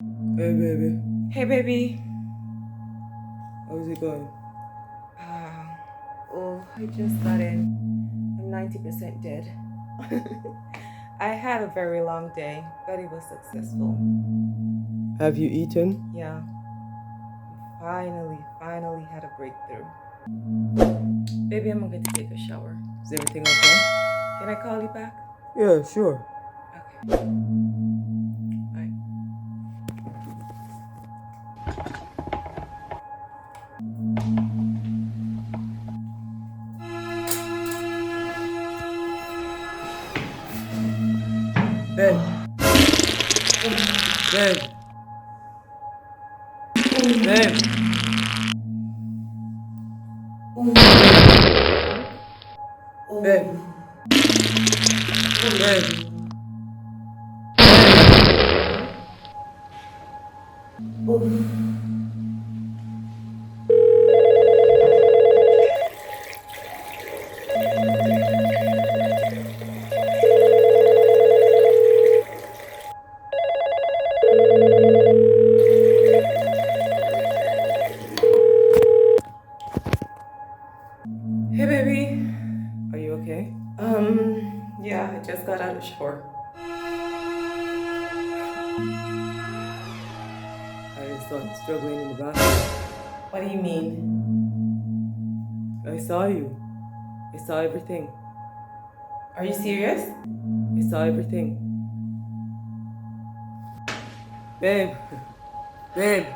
Hey baby, Hey, baby. how's it going? Uh, I just got in. I'm 90% dead. I had a very long day, but it was successful. Have you eaten? Yeah, finally had a breakthrough. Baby, I'm going to take a shower. Is everything okay? Can I call you back? Yeah, sure. Okay, bye. Babe, babe, babe, babe, babe, Hey, baby. Are you okay? Yeah, I just got out of the shower. I started struggling in the bathroom. What do you mean? I saw you. I saw everything. Are you serious? I saw everything. Babe, babe.